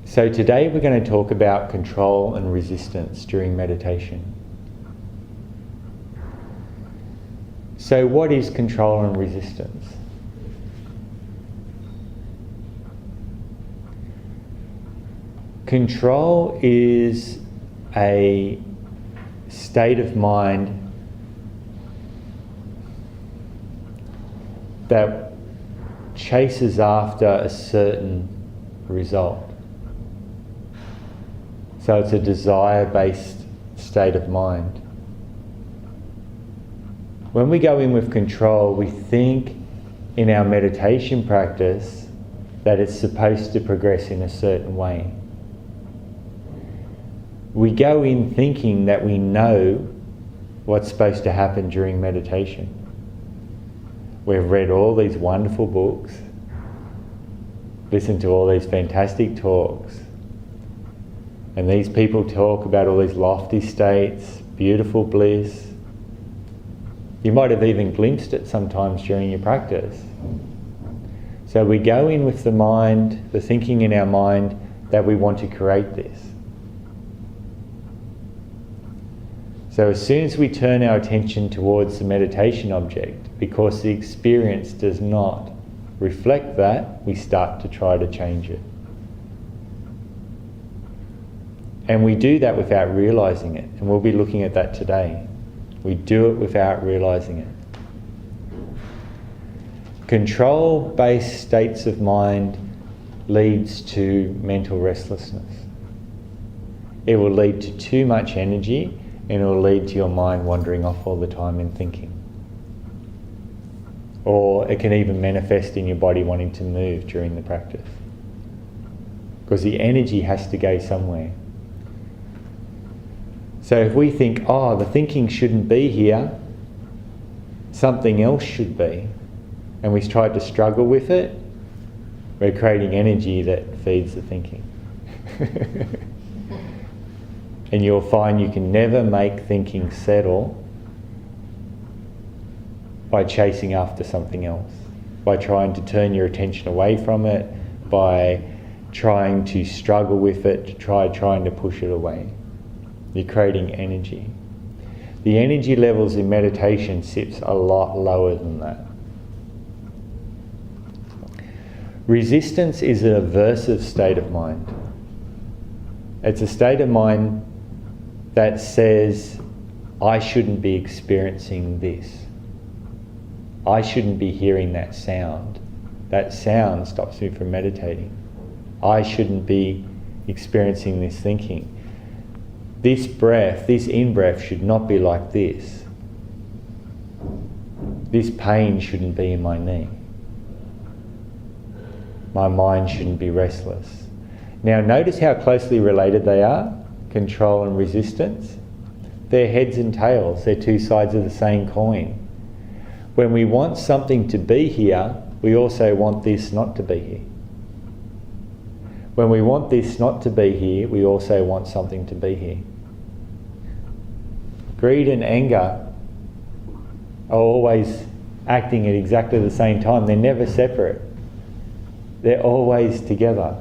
So today we're going to talk about control and resistance during meditation. So what is control and resistance? Control is a state of mind that chases after a certain result. So it's a desire-based state of mind. When we go in with control, we think in our meditation practice that it's supposed to progress in a certain way. We go in thinking that we know what's supposed to happen during meditation. We've read all these wonderful books, listened to all these fantastic talks, and these people talk about all these lofty states, beautiful bliss. You might have even glimpsed it sometimes during your practice. So we go in with the mind, the thinking in our mind that we want to create this. So as soon as we turn our attention towards the meditation object, because the experience does not reflect that, we start to try to change it. And we do that without realizing it, and we'll be looking at that today. We do it without realizing it. Control-based states of mind leads to mental restlessness. It will lead to too much energy, and it will lead to your mind wandering off all the time in thinking. Or it can even manifest in your body wanting to move during the practice. Because the energy has to go somewhere. So if we think, oh, the thinking shouldn't be here, something else should be, and we try to struggle with it, we're creating energy that feeds the thinking. And you'll find you can never make thinking settle by chasing after something else, by trying to turn your attention away from it, by trying to struggle with it, trying to push it away. You're creating energy. The energy levels in meditation sits a lot lower than that. Resistance is an aversive state of mind. It's a state of mind that says, I shouldn't be experiencing this. I shouldn't be hearing that sound. That sound stops me from meditating. I shouldn't be experiencing this thinking. This breath, this in-breath should not be like this. This pain shouldn't be in my knee. My mind shouldn't be restless. Now notice how closely related they are, control and resistance. They're heads and tails, they're two sides of the same coin. When we want something to be here, we also want this not to be here. When we want this not to be here, we also want something to be here. Greed and anger are always acting at exactly the same time. They're never separate. They're always together.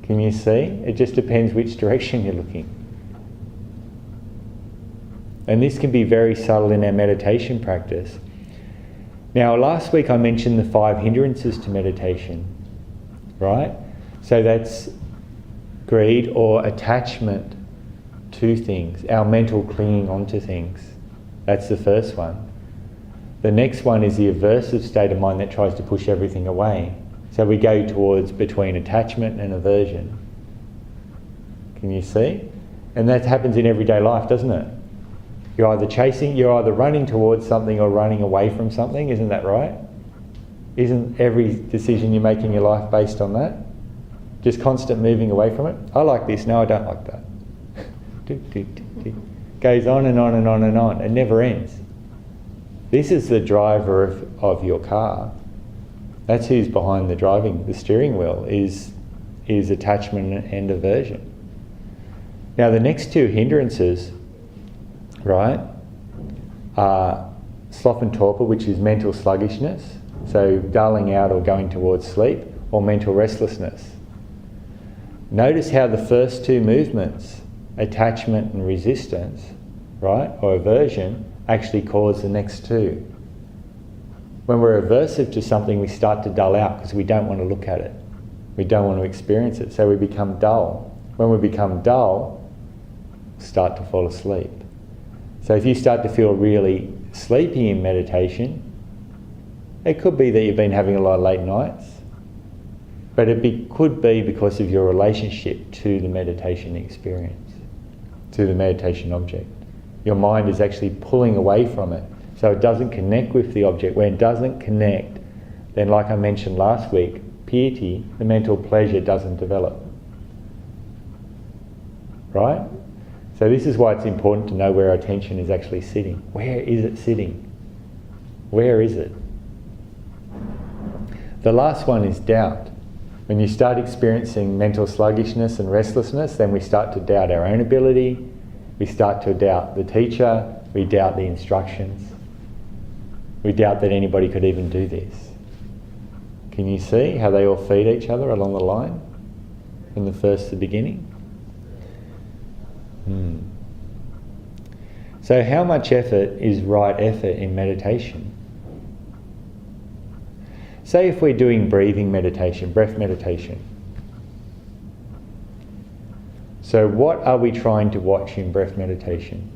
Can you see? It just depends which direction you're looking. And this can be very subtle in our meditation practice. Now, last week I mentioned the 5 hindrances to meditation, right? So that's greed or attachment to things, our mental clinging onto things. That's the first one. The next one is the aversive state of mind that tries to push everything away. So we go towards between attachment and aversion. Can you see? And that happens in everyday life, doesn't it? You're either running towards something or running away from something, isn't that right? Isn't every decision you make in your life based on that? Just constant moving away from it? I like this, no I don't like that. Goes on and on and on and on. It never ends. This is the driver of your car. That's who's behind the driving, the steering wheel, is attachment and aversion. Now the next 2 hindrances, right, are sloth and torpor, which is mental sluggishness, so dulling out or going towards sleep, or mental restlessness. Notice how the first two movements, attachment and resistance, right, or aversion, actually cause the next two. When we're aversive to something, we start to dull out because we don't want to look at it. We don't want to experience it, so we become dull. When we become dull, we start to fall asleep. So if you start to feel really sleepy in meditation, it could be that you've been having a lot of late nights, but could be because of your relationship to the meditation experience, to the meditation object. Your mind is actually pulling away from it, so it doesn't connect with the object. When it doesn't connect, then like I mentioned last week, piety, the mental pleasure, doesn't develop. Right? So this is why it's important to know where our attention is actually sitting. Where is it sitting? Where is it? The last one is doubt. When you start experiencing mental sluggishness and restlessness, then we start to doubt our own ability, we start to doubt the teacher, we doubt the instructions, we doubt that anybody could even do this. Can you see how they all feed each other along the line from the beginning? So how much effort is right effort in meditation? Say if we're doing breathing meditation, breath meditation. So what are we trying to watch in breath meditation?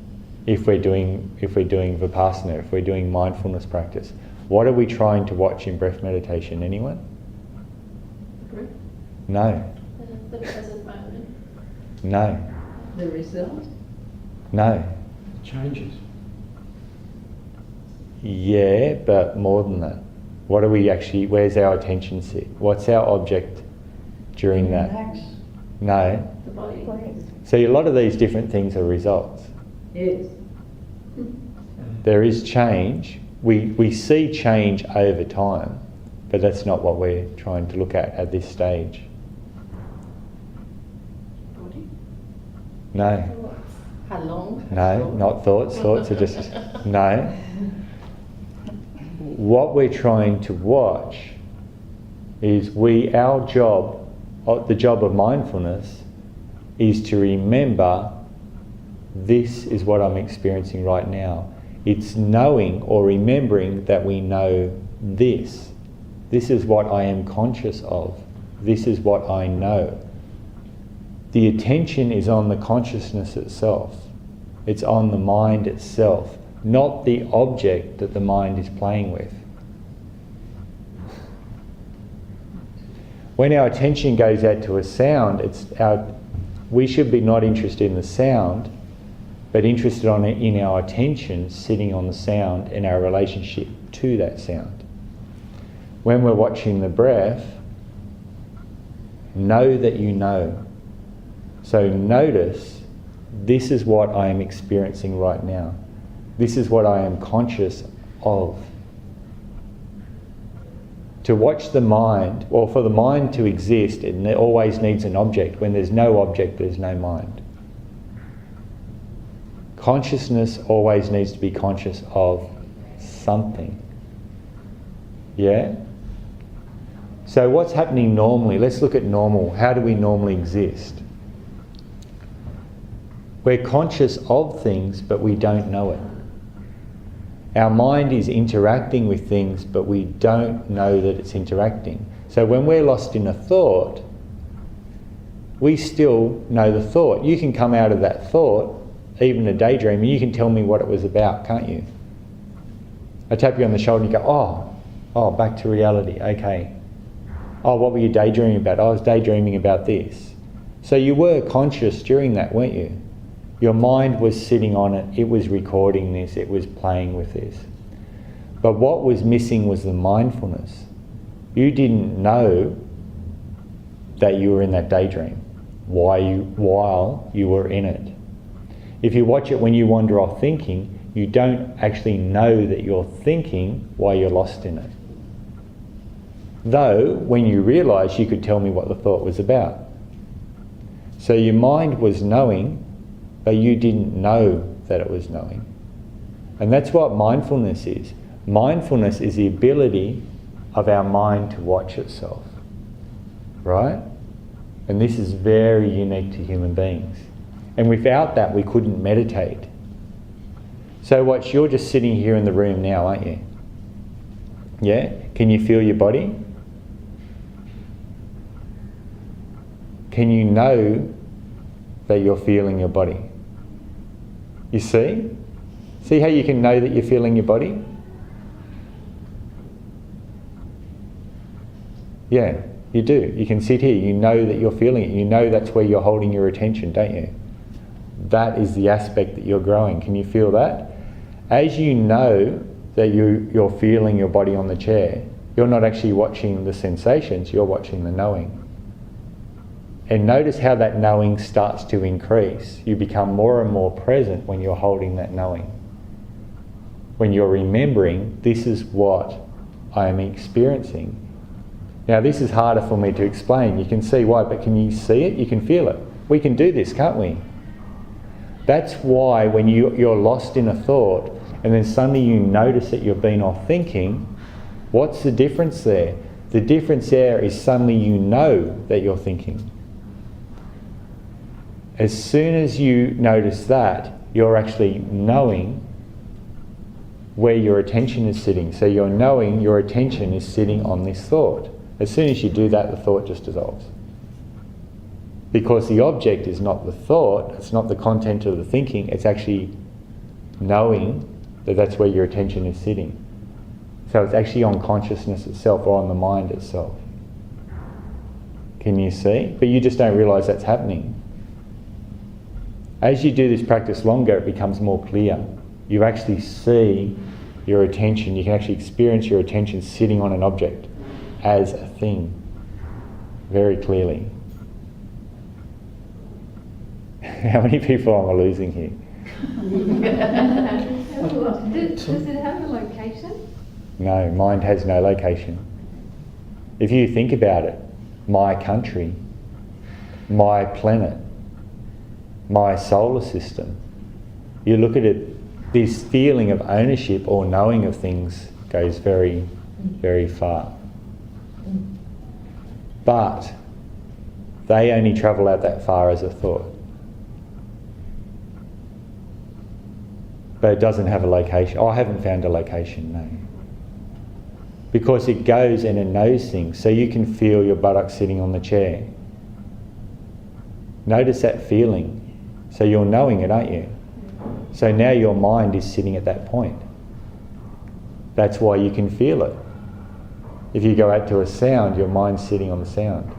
If we're doing vipassana, if we're doing mindfulness practice, what are we trying to watch in breath meditation? Anyone? Breath? No. The present moment? No. The result? No. Changes. Yeah, but more than that. What are we actually, where's our attention sit? What's our object during that? Relax. No. The body. So a lot of these different things are results. Yes. There is change. We see change over time, but that's not what we're trying to look at this stage. Body? No. How long? No, not thoughts. Thoughts are just, no. What we're trying to watch is our job, the job of mindfulness, is to remember this is what I'm experiencing right now. It's knowing or remembering that we know this. This is what I am conscious of. This is what I know. The attention is on the consciousness itself. It's on the mind itself, not the object that the mind is playing with. When our attention goes out to a sound, we should be not interested in the sound, but interested in our attention sitting on the sound and our relationship to that sound. When we're watching the breath, know that you know. So notice, this is what I am experiencing right now. This is what I am conscious of. To watch the mind, or for the mind to exist, it always needs an object. When there's no object, there's no mind. Consciousness always needs to be conscious of something. Yeah? So what's happening normally? Let's look at normal. How do we normally exist? We're conscious of things, but we don't know it. Our mind is interacting with things, but we don't know that it's interacting. So when we're lost in a thought, we still know the thought. You can come out of that thought, even a daydream, and you can tell me what it was about, can't you? I tap you on the shoulder and you go, oh, back to reality, okay. Oh, what were you daydreaming about? I was daydreaming about this. So you were conscious during that, weren't you? Your mind was sitting on it, it was recording this, it was playing with this. But what was missing was the mindfulness. You didn't know that you were in that daydream while you were in it. If you watch it when you wander off thinking, you don't actually know that you're thinking while you're lost in it. Though, when you realise, you could tell me what the thought was about. So your mind was knowing, but you didn't know that it was knowing. And that's what mindfulness is. Mindfulness is the ability of our mind to watch itself. Right? And this is very unique to human beings. And without that, we couldn't meditate. So watch, you're just sitting here in the room now, aren't you? Yeah? Can you feel your body? Can you know that you're feeling your body? You see? See how you can know that you're feeling your body? Yeah, you do. You can sit here, you know that you're feeling it. You know that's where you're holding your attention, don't you? That is the aspect that you're growing. Can you feel that? As you know that you're feeling your body on the chair, you're not actually watching the sensations, you're watching the knowing. And notice how that knowing starts to increase. You become more and more present when you're holding that knowing. When you're remembering, this is what I am experiencing. Now this is harder for me to explain. You can see why, but can you see it? You can feel it. We can do this, can't we? That's why when you're lost in a thought and then suddenly you notice that you've been off thinking, what's the difference there? The difference there is suddenly you know that you're thinking. As soon as you notice that, you're actually knowing where your attention is sitting. So you're knowing your attention is sitting on this thought. As soon as you do that, the thought just dissolves. Because the object is not the thought, it's not the content of the thinking, it's actually knowing that that's where your attention is sitting. So it's actually on consciousness itself or on the mind itself. Can you see? But you just don't realise that's happening. As you do this practice longer, it becomes more clear. You actually see your attention, you can actually experience your attention sitting on an object as a thing very clearly. How many people am I losing here? Does it have a location? No, mind has no location. If you think about it, my country, my planet, my solar system, you look at it, this feeling of ownership or knowing of things goes very, very far. But they only travel out that far as a thought. But it doesn't have a location. I haven't found a location, no. Because it goes and it knows things. So you can feel your buttocks sitting on the chair. Notice that feeling. So you're knowing it, aren't you? So now your mind is sitting at that point. That's why you can feel it. If you go out to a sound, your mind's sitting on the sound.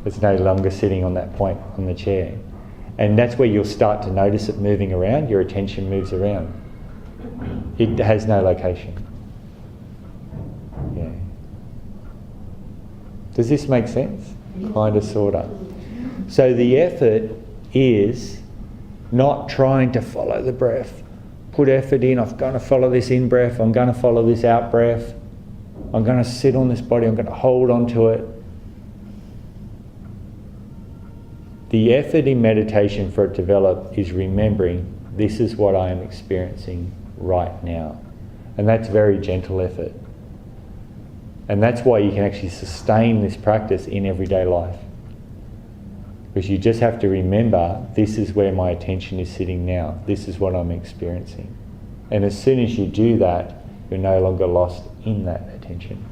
It's no longer sitting on that point on the chair. And that's where you'll start to notice it moving around, your attention moves around. It has no location. Yeah. Does this make sense? Kind of, sort of. So the effort is not trying to follow the breath. Put effort in, I'm going to follow this in-breath, I'm going to follow this out-breath, I'm going to sit on this body, I'm going to hold on to it. The effort in meditation for it to develop is remembering this is what I am experiencing right now. And that's very gentle effort. And that's why you can actually sustain this practice in everyday life. Because you just have to remember, this is where my attention is sitting now. This is what I'm experiencing. And as soon as you do that, you're no longer lost in that attention.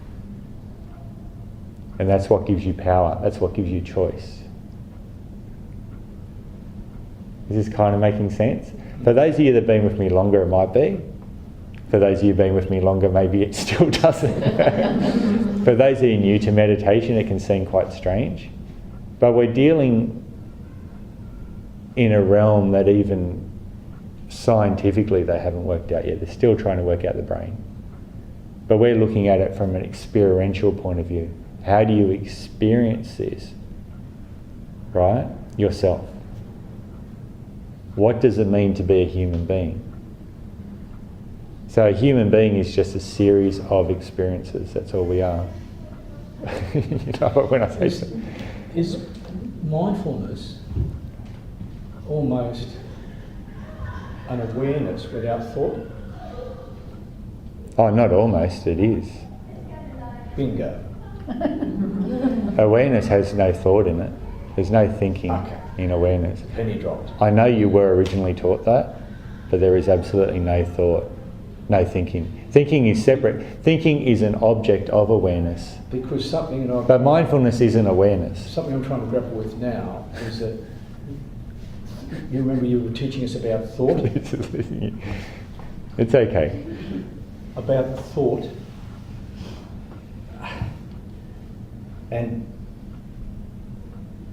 And that's what gives you power. That's what gives you choice. Is this kind of making sense? For those of you that have been with me longer, it might be. For those of you who've been with me longer, maybe it still doesn't. For those of you new to meditation, it can seem quite strange. But we're dealing in a realm that even scientifically they haven't worked out yet. They're still trying to work out the brain. But we're looking at it from an experiential point of view. How do you experience this? Right? Yourself. What does it mean to be a human being? So a human being is just a series of experiences. That's all we are. You know when I say so. Is mindfulness almost an awareness without thought? Oh, not almost, it is. Bingo. Awareness has no thought in it. There's no thinking in awareness. Penny dropped. I know you were originally taught that, but there is absolutely no thought, no thinking. Thinking is separate. Thinking is an object of awareness. Because something, But mindfulness isn't awareness. something I'm trying to grapple with now is that you remember you were teaching us about thought? It's okay. About thought. And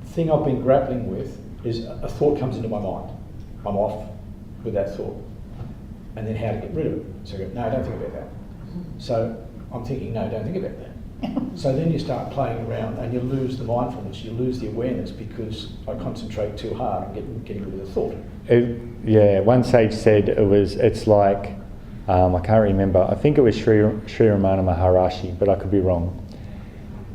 the thing I've been grappling with is a thought comes into my mind. I'm off with that thought. And then how to get rid of it. So I go, no, don't think about that. So I'm thinking, no, don't think about that. So then you start playing around and you lose the mindfulness, you lose the awareness because I concentrate too hard on getting rid of the thought. One sage said it's like, I can't remember, I think it was Sri Ramana Maharashi, but I could be wrong.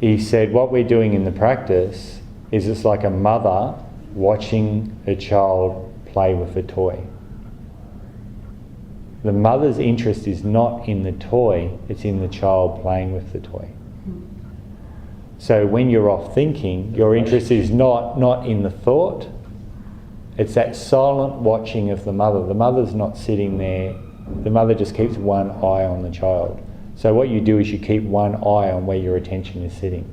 He said what we're doing in the practice is it's like a mother watching her child play with a toy. The mother's interest is not in the toy, it's in the child playing with the toy. So when you're off thinking, your interest is not in the thought, it's that silent watching of the mother. The mother's not sitting there, the mother just keeps one eye on the child. So what you do is you keep one eye on where your attention is sitting.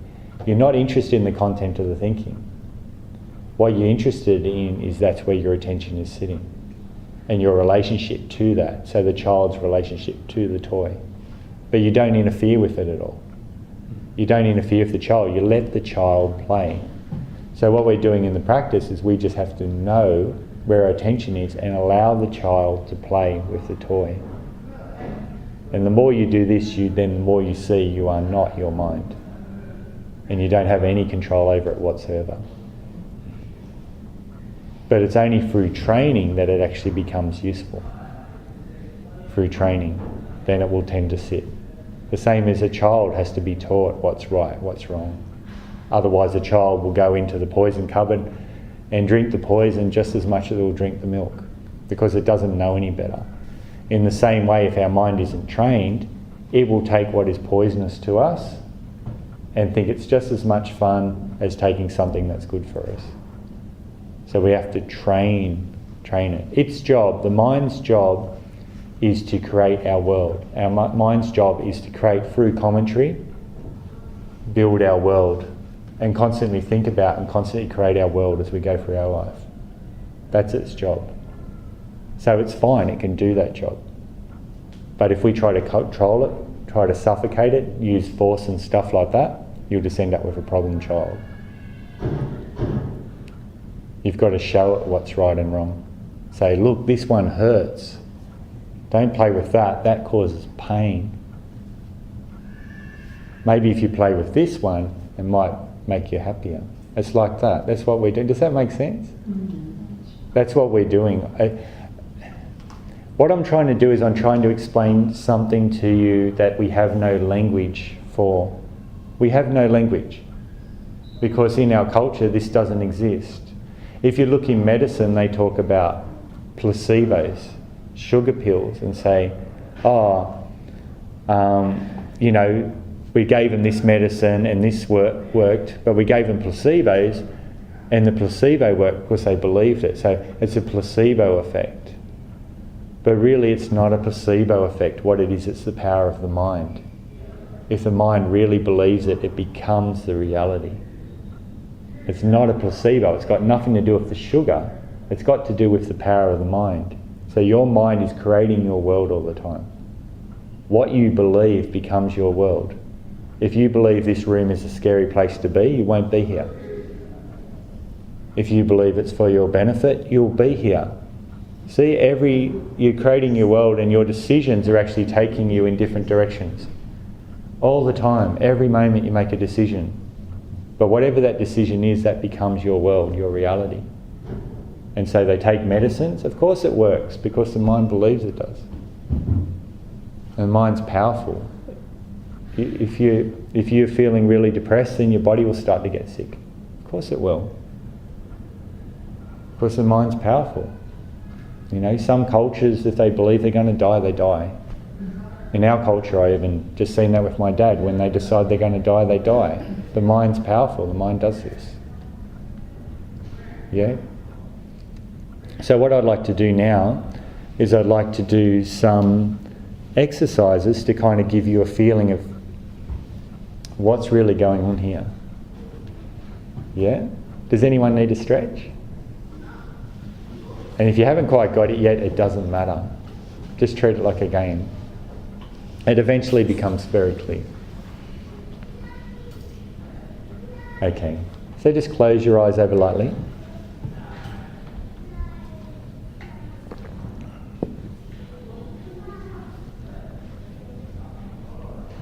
You're not interested in the content of the thinking. What you're interested in is that's where your attention is sitting. And your relationship to that, so the child's relationship to the toy. But you don't interfere with it at all. You don't interfere with the child, you let the child play. So what we're doing in the practice is we just have to know where our attention is and allow the child to play with the toy. And the more you do this, then the more you see you are not your mind. And you don't have any control over it whatsoever. But it's only through training that it actually becomes useful. Through training, then it will tend to sit. The same as a child has to be taught what's right, what's wrong. Otherwise a child will go into the poison cupboard and drink the poison just as much as it will drink the milk, because it doesn't know any better. In the same way, if our mind isn't trained, it will take what is poisonous to us and think it's just as much fun as taking something that's good for us. So we have to train it. Its job, the mind's job, is to create our world. Our mind's job is to create, through commentary, build our world and constantly think about and constantly create our world as we go through our life. That's its job. So it's fine, it can do that job. But if we try to control it, try to suffocate it, use force and stuff like that, you'll just end up with a problem child. You've got to show it what's right and wrong. Say, look, this one hurts. Don't play with that, that causes pain. Maybe if you play with this one, it might make you happier. It's like that. That's what we're doing. Does that make sense? That's what we're doing. What I'm trying to do is I'm trying to explain something to you that we have no language for. We have no language. Because in our culture, this doesn't exist. If you look in medicine, they talk about placebos, sugar pills, and say, we gave them this medicine and this worked, but we gave them placebos and the placebo worked because they believed it. So it's a placebo effect. But really it's not a placebo effect. What it is, it's the power of the mind. If the mind really believes it, it becomes the reality. It's not a placebo. It's got nothing to do with the sugar. It's got to do with the power of the mind. So your mind is creating your world all the time. What you believe becomes your world. If you believe this room is a scary place to be, you won't be here. If you believe it's for your benefit, you'll be here. See, you're creating your world and your decisions are actually taking you in different directions. All the time, every moment you make a decision. But whatever that decision is, that becomes your world, your reality. And so they take medicines. Of course it works, because the mind believes it does. And the mind's powerful. If you're feeling really depressed, then your body will start to get sick. Of course it will. Because the mind's powerful. Some cultures, if they believe they're going to die, they die. In our culture, I even just seen that with my dad. When they decide they're going to die, they die. The mind's powerful. The mind does this. Yeah? So what I'd like to do now is I'd like to do some exercises to kind of give you a feeling of what's really going on here. Yeah? Does anyone need a stretch? And if you haven't quite got it yet, it doesn't matter. Just treat it like a game. It eventually becomes very clear. Okay, so just close your eyes over lightly.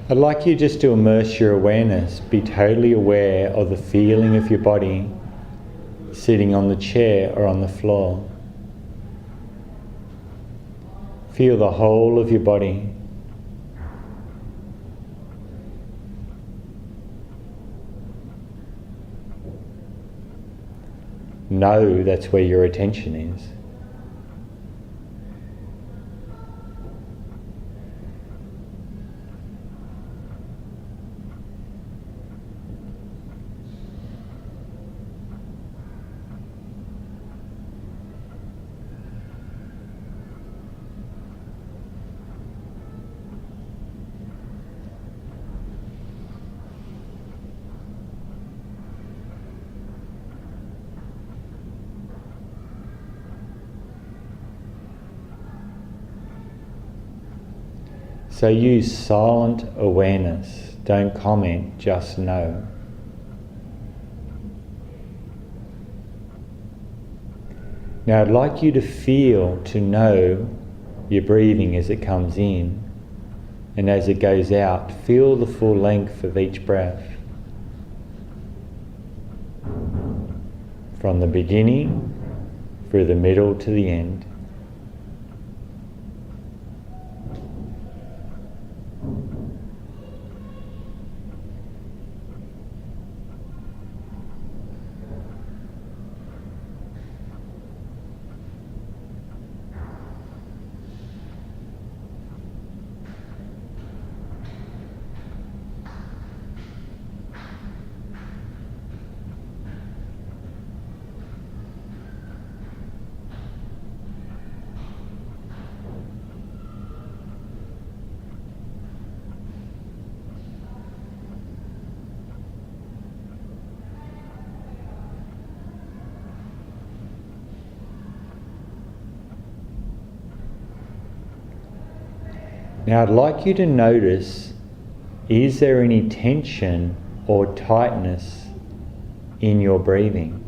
I'd like you just to immerse your awareness, be totally aware of the feeling of your body sitting on the chair or on the floor. Feel the whole of your body. Know that's where your attention is. So use silent awareness. Don't comment, just know. Now I'd like you to feel, to know your breathing as it comes in and as it goes out. Feel the full length of each breath. From the beginning, through the middle to the end. Now I'd like you to notice, is there any tension or tightness in your breathing?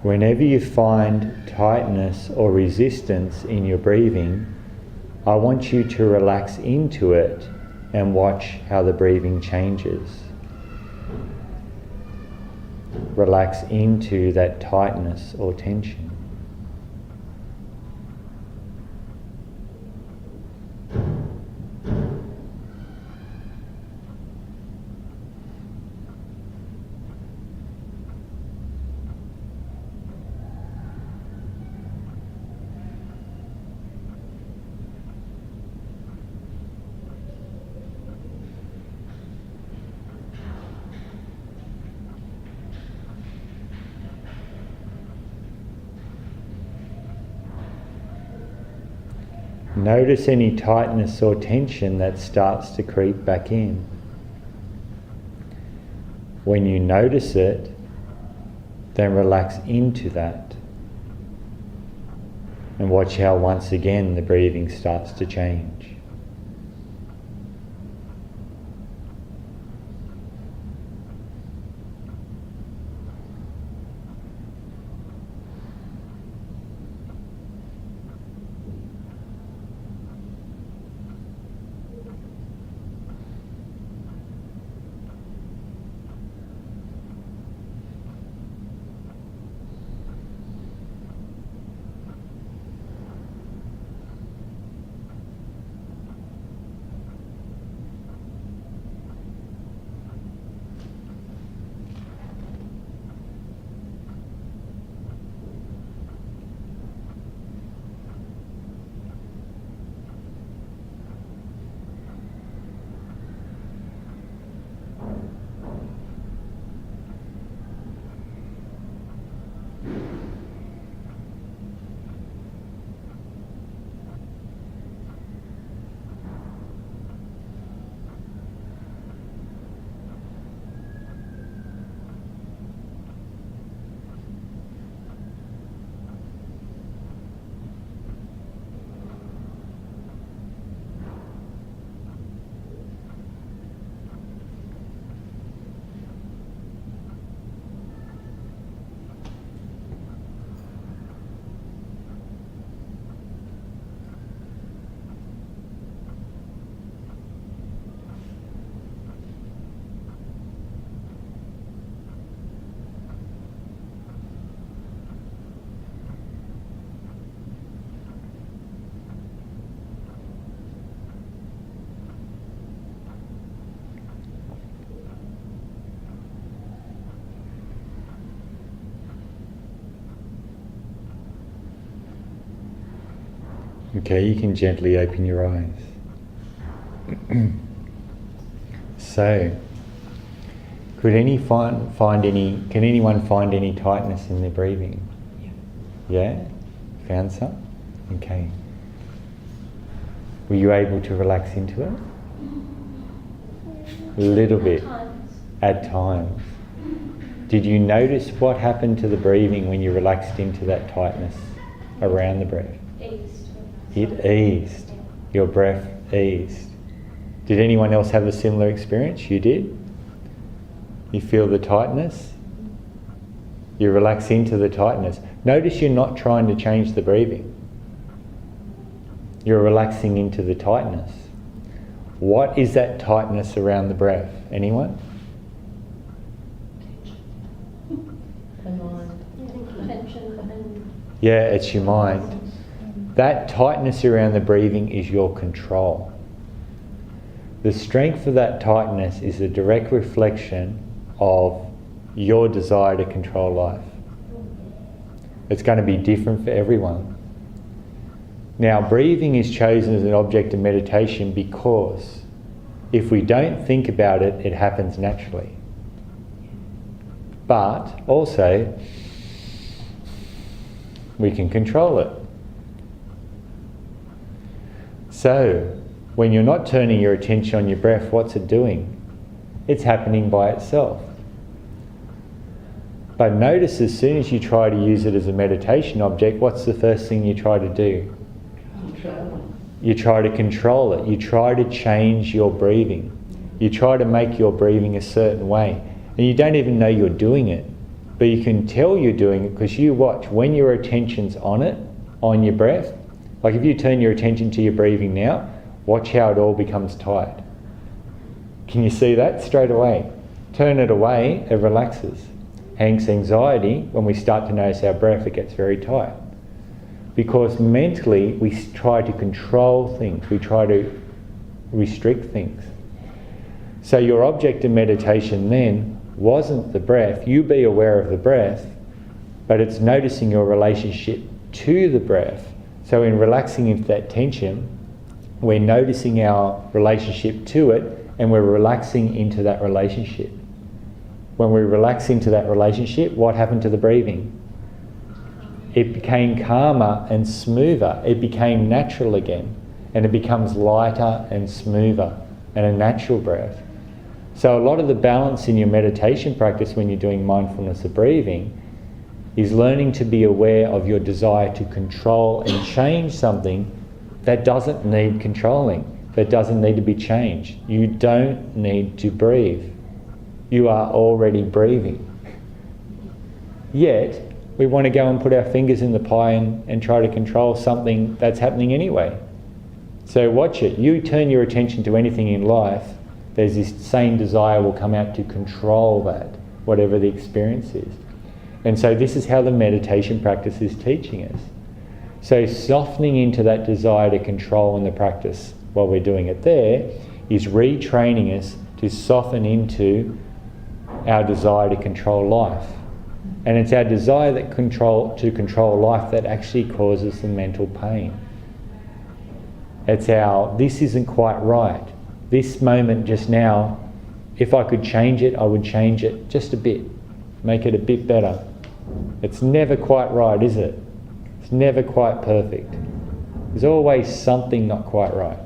Whenever you find tightness or resistance in your breathing, I want you to relax into it and watch how the breathing changes. Relax into that tightness or tension. Notice any tightness or tension that starts to creep back in. When you notice it, then relax into that. And watch how once again the breathing starts to change. Okay, you can gently open your eyes. So, can anyone find any tightness in their breathing? Yeah? Found some? Okay. Were you able to relax into it? A little bit. At times. Did you notice what happened to the breathing when you relaxed into that tightness around the breath? It eased. Your breath eased. Did anyone else have a similar experience? You did? You feel the tightness? You relax into the tightness. Notice you're not trying to change the breathing. You're relaxing into the tightness. What is that tightness around the breath? Anyone? The mind. Yeah, it's your mind. That tightness around the breathing is your control. The strength of that tightness is a direct reflection of your desire to control life. It's going to be different for everyone. Now, breathing is chosen as an object of meditation because if we don't think about it, it happens naturally. But also, we can control it. So, when you're not turning your attention on your breath, what's it doing? It's happening by itself. But notice as soon as you try to use it as a meditation object, what's the first thing you try to do? Control. You try to control it. You try to change your breathing. You try to make your breathing a certain way. And you don't even know you're doing it. But you can tell you're doing it because you watch. When your attention's on it, on your breath, like if you turn your attention to your breathing now, watch how it all becomes tight. Can you see that straight away? Turn it away, it relaxes. Hence anxiety, when we start to notice our breath, it gets very tight. Because mentally we try to control things, we try to restrict things. So your object of meditation then wasn't the breath. You be aware of the breath, but it's noticing your relationship to the breath. So in relaxing into that tension, we're noticing our relationship to it and we're relaxing into that relationship. When we relax into that relationship, what happened to the breathing? It became calmer and smoother. It became natural again. And it becomes lighter and smoother and a natural breath. So a lot of the balance in your meditation practice when you're doing mindfulness of breathing is learning to be aware of your desire to control and change something that doesn't need controlling, that doesn't need to be changed. You don't need to breathe. You are already breathing. Yet, we want to go and put our fingers in the pie and try to control something that's happening anyway. So watch it. You turn your attention to anything in life, there's this same desire will come out to control that, whatever the experience is. And so this is how the meditation practice is teaching us. So softening into that desire to control in the practice while we're doing it there is retraining us to soften into our desire to control life. And it's our desire to control life that actually causes the mental pain. It's our, this isn't quite right. This moment just now, if I could change it, I would change it just a bit. Make it a bit better. It's never quite right, is it? It's never quite perfect. There's always something not quite right.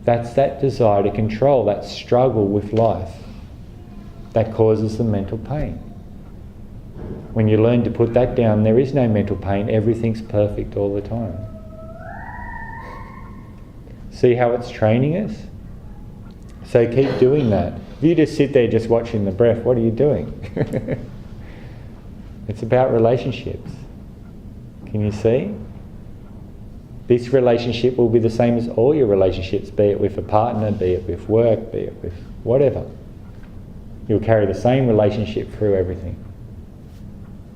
That's that desire to control, that struggle with life that causes the mental pain. When you learn to put that down, there is no mental pain. Everything's perfect all the time. See how it's training us? So keep doing that. If you just sit there just watching the breath, what are you doing? It's about relationships. Can you see? This relationship will be the same as all your relationships, be it with a partner, be it with work, be it with whatever. You'll carry the same relationship through everything.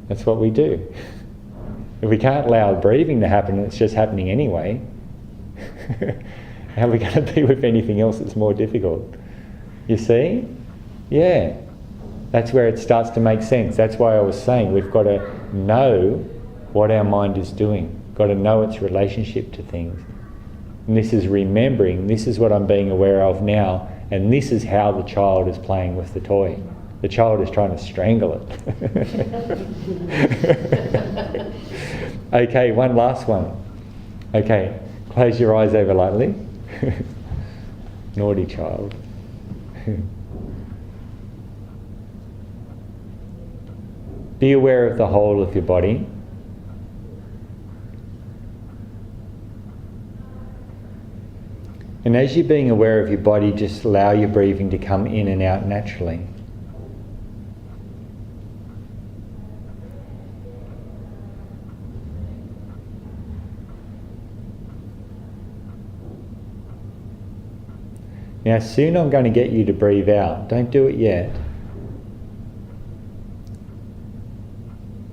That's what we do. If we can't allow breathing to happen and it's just happening anyway, how are we going to be with anything else that's more difficult? You see? Yeah. That's where it starts to make sense. That's why I was saying we've got to know what our mind is doing. got to know its relationship to things. And this is remembering, this is what I'm being aware of now, and this is how the child is playing with the toy. The child is trying to strangle it. Okay, one last one. Okay, close your eyes over lightly. Naughty child. Be aware of the whole of your body. And as you're being aware of your body, just allow your breathing to come in and out naturally. Now soon I'm going to get you to breathe out. Don't do it yet.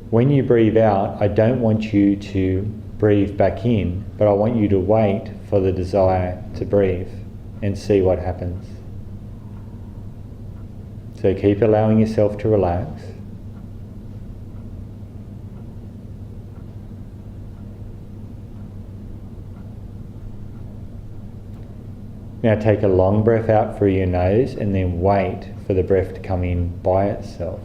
When you breathe out, I don't want you to breathe back in, but I want you to wait for the desire to breathe and see what happens. So keep allowing yourself to relax. Now take a long breath out through your nose and then wait for the breath to come in by itself.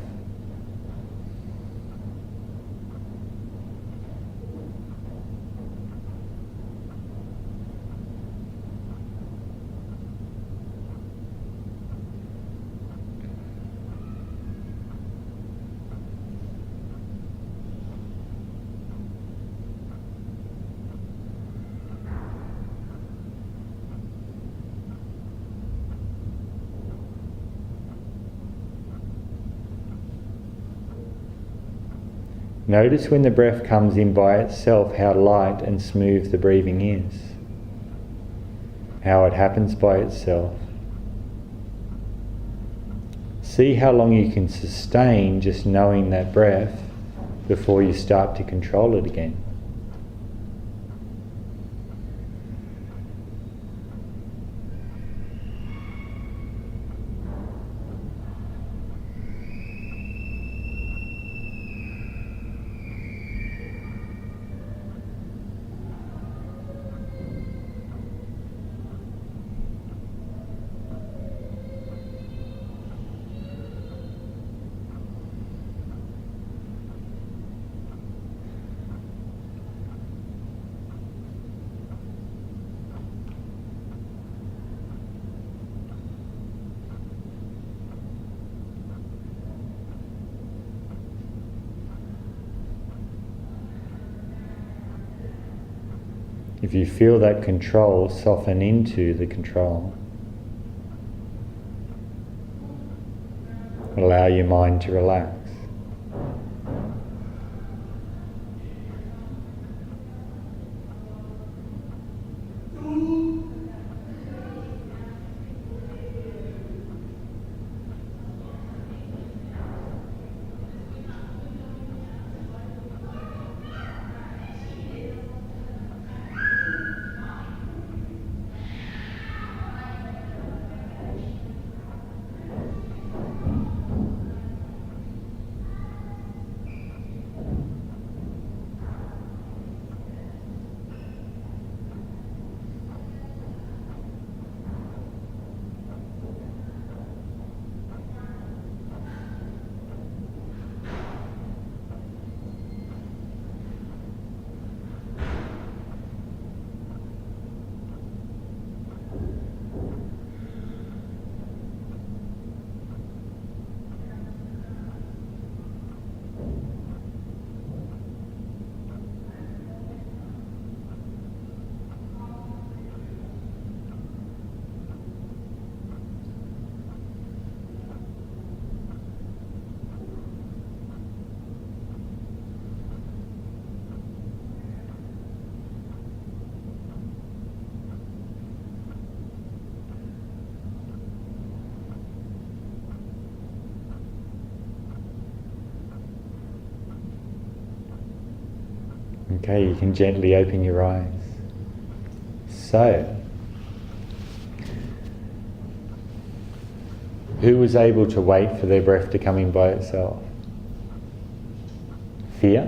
Notice when the breath comes in by itself how light and smooth the breathing is, how it happens by itself. See how long you can sustain just knowing that breath before you start to control it again. If you feel that control, soften into the control. Allow your mind to relax. Okay, you can gently open your eyes. So, who was able to wait for their breath to come in by itself? Fear? Yeah,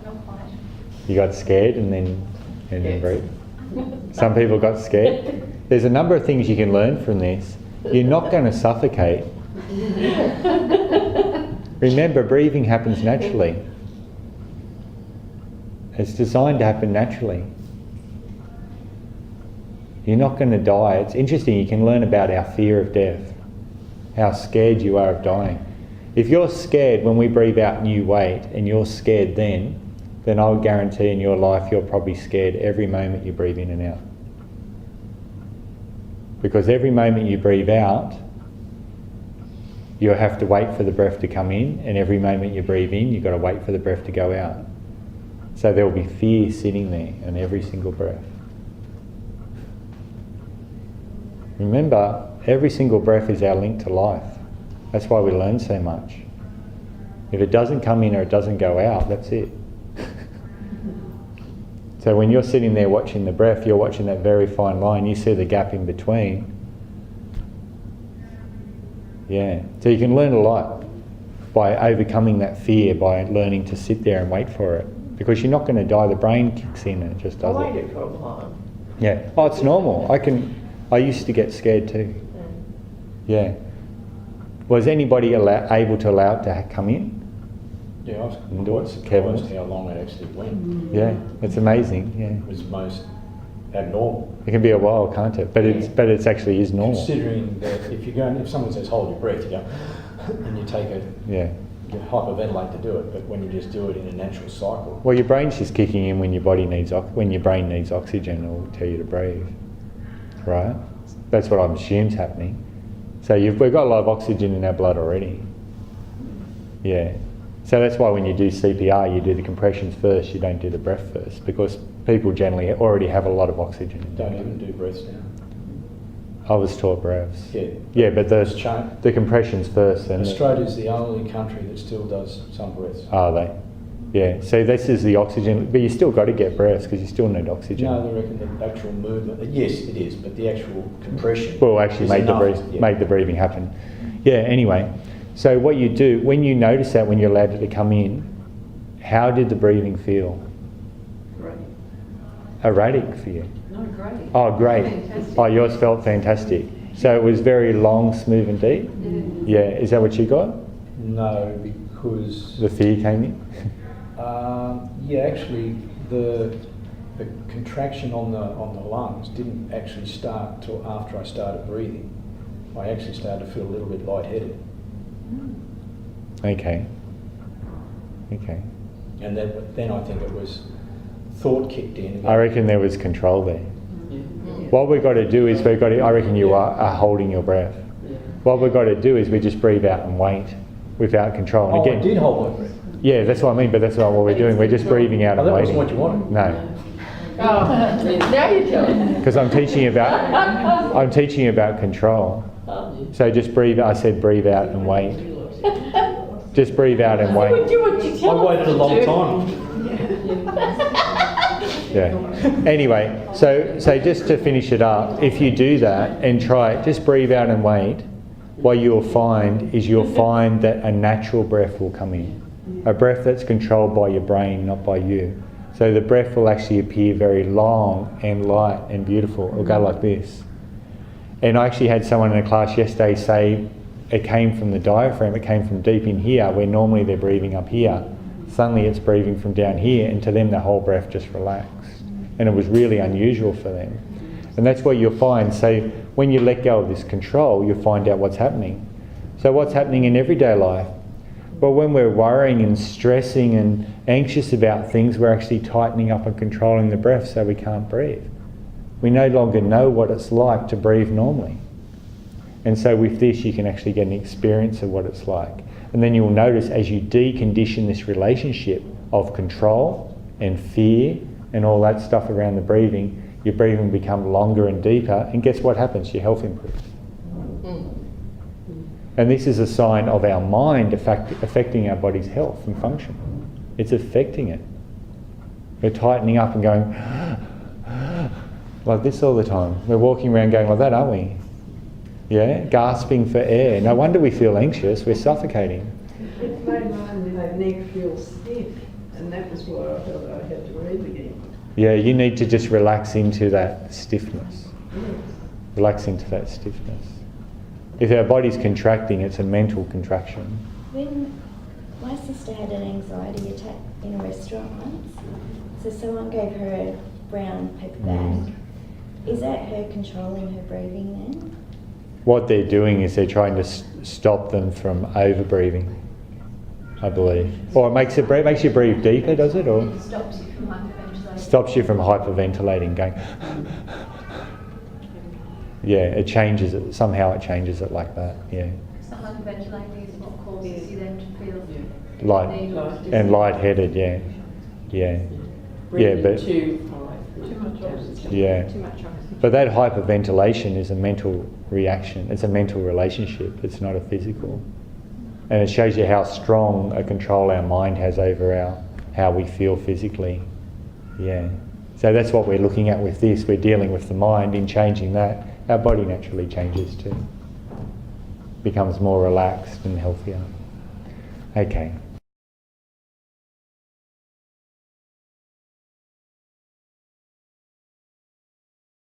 not quite. You got scared and then breathe. Some people got scared. There's a number of things you can learn from this. You're not going to suffocate. Remember, breathing happens naturally. It's designed to happen naturally. You're not going to die. It's interesting, you can learn about our fear of death, how scared you are of dying. If you're scared when we breathe out and you wait, and you're scared then I would guarantee in your life you're probably scared every moment you breathe in and out. Because every moment you breathe out, you'll have to wait for the breath to come in, and every moment you breathe in, you've got to wait for the breath to go out. So there will be fear sitting there in every single breath. Remember, every single breath is our link to life. That's why we learn so much. If it doesn't come in or it doesn't go out, that's it. So when you're sitting there watching the breath, you're watching that very fine line, you see the gap in between. Yeah, so you can learn a lot by overcoming that fear, by learning to sit there and wait for it. Because you're not going to die, the brain kicks in and it just does it. I waited for a while. Yeah, oh, it's normal. I used to get scared too. Yeah. Was anybody able to allow it to come in? Yeah, I was Indoors, quite surprised Kevin? how long it actually went. Yeah, it's amazing. Yeah, It was most abnormal. it can be a while, can't it? But it's actually is normal. Considering that if someone says hold your breath, you go, and you take Yeah. you hyperventilate to do it, but when you just do it in a natural cycle. Well, your brain's just kicking in when your body needs when your brain needs oxygen. It'll tell you to breathe, right? That's what I assume's happening. So we've got a lot of oxygen in our blood already. Yeah. So that's why when you do CPR, you do the compressions first. You don't do the breath first, because people generally already have a lot of oxygen. Don't even do breaths now. I was taught breaths. Yeah. Yeah, but It's changed. the compressions first. And Australia's the only country that still does some breaths. are they? Yeah. So this is the oxygen, but you still got to get breaths because you still need oxygen. No, they reckon the actual movement. Yes, it is, but the actual compression. Will actually is make enough, make the breathing happen. Yeah. Anyway, so what you do when you notice that when you're allowed it to come in, how did the breathing feel? Great. Erratic for you? No, great. Oh, great. Fantastic. Oh, yours felt fantastic. So it was very long, smooth, and deep. Yeah. Is that what you got? No, because The fear came in. yeah, actually the contraction on the lungs didn't actually start till after I started breathing. I actually started to feel a little bit lightheaded. Okay. Okay. And then I think it was thought kicked in. I reckon there was control there. What we've got to do is I reckon you are holding your breath. What we've got to do is we just breathe out and wait without control. And Oh, again, I did hold my breath. yeah, that's what I mean, but that's not what we're doing. We're just breathing out Oh, and that waiting. wasn't what you wanted. No, Oh, now you tell me. because I'm teaching you about control. So just breathe. I said breathe out and wait. Just breathe out and wait. Do what you I tell waited a us long to do. time. Yeah. Anyway, so just to finish it up, if you do that and try it, just breathe out and wait. What you'll find that a natural breath will come in, a breath that's controlled by your brain, not by you. So the breath will actually appear very long and light and beautiful. It'll go like this. And I actually had someone in a class yesterday say it came from the diaphragm, it came from deep in here, where normally they're breathing up here. Suddenly it's breathing from down here, and to them the whole breath just relaxed. And it was really unusual for them. And that's what you'll find. So when you let go of this control, you'll find out what's happening. So what's happening in everyday life? Well, when we're worrying and stressing and anxious about things, we're actually tightening up and controlling the breath so we can't breathe. We no longer know what it's like to breathe normally. And so with this, you can actually get an experience of what it's like. And then you'll notice as you decondition this relationship of control and fear and all that stuff around the breathing, your breathing will become longer and deeper, and guess what happens? Your health improves. And this is a sign of our mind affecting our body's health and function. It's affecting it. We're tightening up and going like this all the time. We're walking around going like that, aren't we? Yeah, gasping for air. No wonder we feel anxious. We're suffocating. It's made my neck feel stiff. And that was where I felt I had to breathe again. Yeah, you need to just relax into that stiffness. Yes. Relax into that stiffness. If our body's contracting, it's a mental contraction. When my sister had an anxiety attack in a restaurant once, so someone gave her a brown paper bag. Is that her controlling her breathing then? What they're doing is they're trying to stop them from over-breathing, I believe. Or it makes you breathe deeper, does it? Or It stops you from hyperventilating. stops you from hyperventilating, going... Yeah, it changes it. Somehow it changes it like that, yeah. So hyperventilating is what causes you then to feel Light and lightheaded, yeah. Yeah. Yeah, but... Too much oxygen. Yeah. too much oxygen. But that hyperventilation is a mental reaction. It's a mental relationship. It's not a physical. And it shows you how strong a control our mind has over how we feel physically. Yeah. So that's what we're looking at with this. We're dealing with the mind. In changing that, our body naturally changes too. Becomes more relaxed and healthier. Okay.